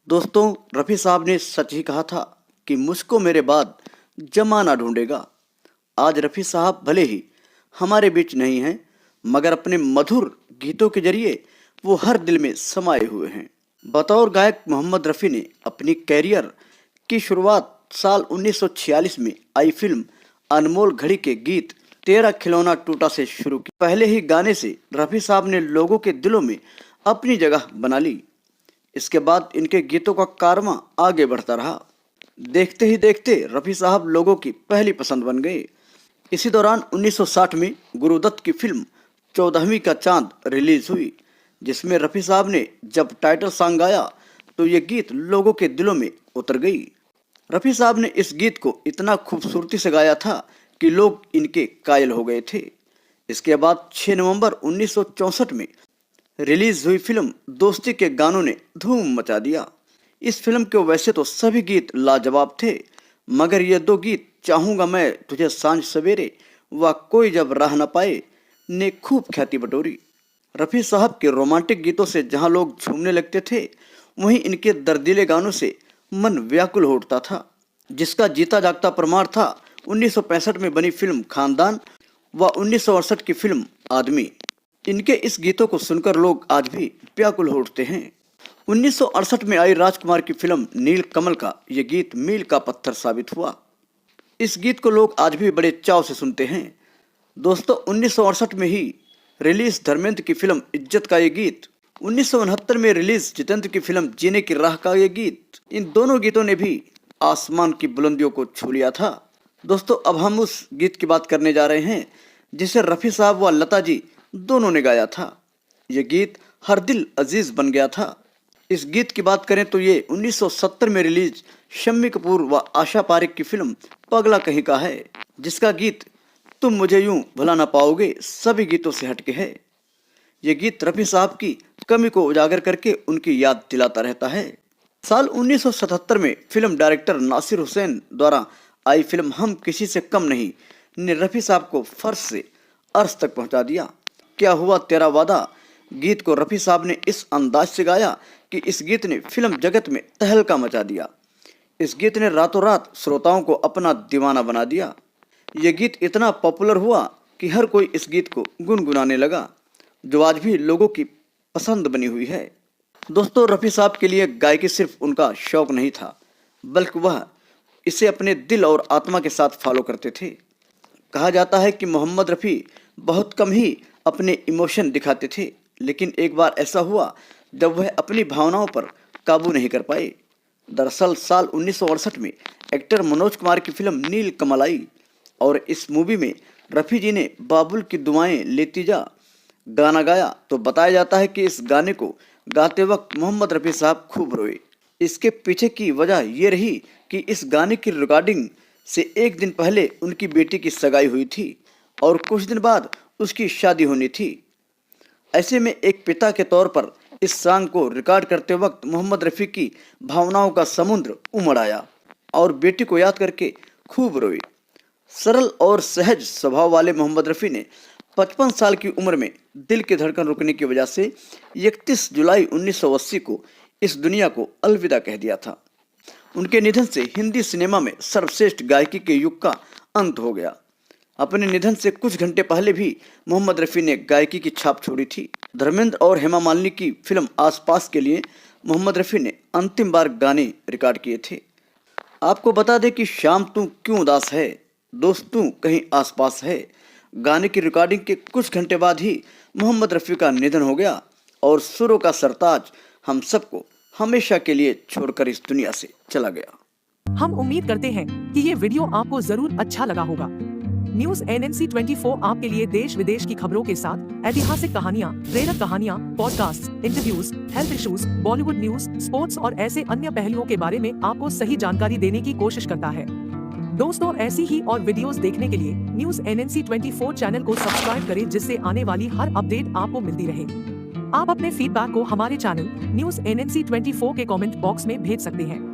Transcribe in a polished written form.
दोस्तों, रफ़ी साहब ने सच ही कहा था कि मुझको मेरे बाद जमाना ढूंढेगा। आज रफ़ी साहब भले ही हमारे बीच नहीं हैं, मगर अपने मधुर गीतों के जरिए वो हर दिल में समाये हुए हैं। बतौर गायक मोहम्मद रफ़ी ने अपनी कैरियर की शुरुआत साल 1946 में आई फिल्म अनमोल घड़ी के गीत तेरा खिलौना टूटा से शुरू की। पहले ही गाने से रफ़ी साहब ने लोगों के दिलों में अपनी जगह बना ली। इसके बाद इनके गीतों का कारवां आगे बढ़ता रहा। देखते ही देखते रफ़ी साहब लोगों की पहली पसंद बन गए। इसी दौरान 1960 में गुरुदत्त की फिल्म 14वीं का चांद रिलीज हुई, जिसमें रफ़ी साहब ने जब टाइटल सॉन्ग गाया तो ये गीत लोगों के दिलों में उतर गई। रफ़ी साहब ने इस गीत को इतना खूबसूरती से गाया था कि लोग इनके कायल हो गए थे। इसके बाद 6 नवंबर 1964 में रिलीज हुई फिल्म दोस्ती के गानों ने धूम मचा दिया। इस फिल्म के वैसे तो सभी गीत लाजवाब थे, मगर ये दो गीत चाहूँगा मैं तुझे सांझ सवेरे व कोई जब राह न पाए ने खूब ख्याति बटोरी। रफ़ी साहब के रोमांटिक गीतों से जहाँ लोग झूमने लगते थे, वहीं इनके दर्दीले गानों से मन व्याकुल हो उठता था, जिसका जीता जागता प्रमाण था 1965 में बनी फिल्म खानदान व 1968 की फिल्म आदमी। इनके इस गीतों को सुनकर लोग आज भी व्याकुल हो उठते हैं। 1968 में आई राजकुमार की फिल्म नील कमल का ये गीत मील का पत्थर साबित हुआ। इस गीत को लोग आज भी बड़े चाव से सुनते हैं। दोस्तों, 1968 में ही रिलीज धर्मेंद्र की फिल्म इज्जत का ये गीत, 1969 में रिलीज जितेंद्र की फिल्म जीने की राह का ये गीत, इन दोनों गीतों ने भी आसमान की बुलंदियों को छू लिया था। दोस्तों, अब हम उस गीत की बात करने जा रहे हैं जिसे रफ़ी साहब व लता जी दोनों ने गाया था। ये गीत हर दिल अजीज बन गया था। इस गीत की बात करें तो ये 1970 में रिलीज शम्मी कपूर व आशा पारेख की फिल्म पगला कहीं का है, जिसका गीत तुम मुझे यूं भुला ना पाओगे सभी गीतों से हटके है। ये गीत रफ़ी साहब की कमी को उजागर करके उनकी याद दिलाता रहता है। साल 1977 में फिल्म डायरेक्टर नासिर हुसैन द्वारा आई फिल्म हम किसी से कम नहीं ने रफ़ी साहब को फर्श से अर्श तक पहुंचा दिया। क्या हुआ तेरा वादा गीत को रफ़ी साहब ने इस अंदाज से गाया कि इस गीत ने फिल्म जगत में तहलका मचा दिया। इस गीत ने रातों रात श्रोताओं को अपना दीवाना बना दिया। ये गीत इतना पॉपुलर हुआ कि हर कोई इस गीत को गुनगुनाने लगा, जो आज भी लोगों की पसंद बनी हुई है। दोस्तों, रफ़ी साहब के लिए गायकी सिर्फ उनका शौक नहीं था, बल्कि वह इसे अपने दिल और आत्मा के साथ फॉलो करते थे। कहा जाता है कि मोहम्मद रफ़ी बहुत कम ही अपने इमोशन दिखाते थे, लेकिन एक बार ऐसा हुआ जब वह अपनी भावनाओं पर काबू नहीं कर पाए। दरअसल साल 1968 में एक्टर मनोज कुमार की फिल्म नील कमल आई और इस मूवी में रफ़ी जी ने बाबुल की दुआएं लेती जा गाना गाया। तो बताया जाता है कि इस गाने को गाते वक्त मोहम्मद रफ़ी साहब खूब रोए। इसके पीछे की वजह ये रही कि इस गाने की रिकॉर्डिंग से एक दिन पहले उनकी बेटी की सगाई हुई थी और कुछ दिन बाद उसकी शादी होनी थी। ऐसे में एक पिता के तौर पर इस सॉन्ग को रिकॉर्ड करते वक्त मोहम्मद रफ़ी की भावनाओं का समुद्र उमड़ आया और बेटी को याद करके खूब रोए। सरल और सहज स्वभाव वाले मोहम्मद रफ़ी ने 55 साल की उम्र में दिल की धड़कन रुकने की वजह से 31 जुलाई 1980 को इस दुनिया को अलविदा कह दिया था। उनके निधन से हिंदी सिनेमा में सर्वश्रेष्ठ गायकी के युग का अंत हो गया। अपने निधन से कुछ घंटे पहले भी मोहम्मद रफ़ी ने गायकी की छाप छोड़ी थी। धर्मेंद्र और हेमा मालिनी की फिल्म आसपास के लिए मोहम्मद रफ़ी ने अंतिम बार गाने रिकॉर्ड किए थे। आपको बता दें कि शाम तू क्यों उदास है, दोस्त तू कहीं आसपास है गाने की रिकॉर्डिंग के कुछ घंटे बाद ही मोहम्मद रफ़ी का निधन हो गया और सुरों का सरताज हम सबको हमेशा के लिए छोड़कर इस दुनिया से चला गया। हम उम्मीद करते हैं कि ये वीडियो आपको जरूर अच्छा लगा होगा। न्यूज एनएनसी 24 आपके लिए देश विदेश की खबरों के साथ ऐतिहासिक कहानियाँ, प्रेरक कहानियाँ, podcast, interviews, health issues, Bollywood news, sports और ऐसे अन्य पहलुओं के बारे में आपको सही जानकारी देने की कोशिश करता है। दोस्तों, ऐसी ही और वीडियोस देखने के लिए न्यूज एनएनसी 24 चैनल को सब्सक्राइब करें, जिससे आने वाली हर अपडेट आपको मिलती रहे। आप अपने फीडबैक को हमारे चैनल न्यूज एनएनसी 24 के कमेंट बॉक्स में भेज सकते हैं।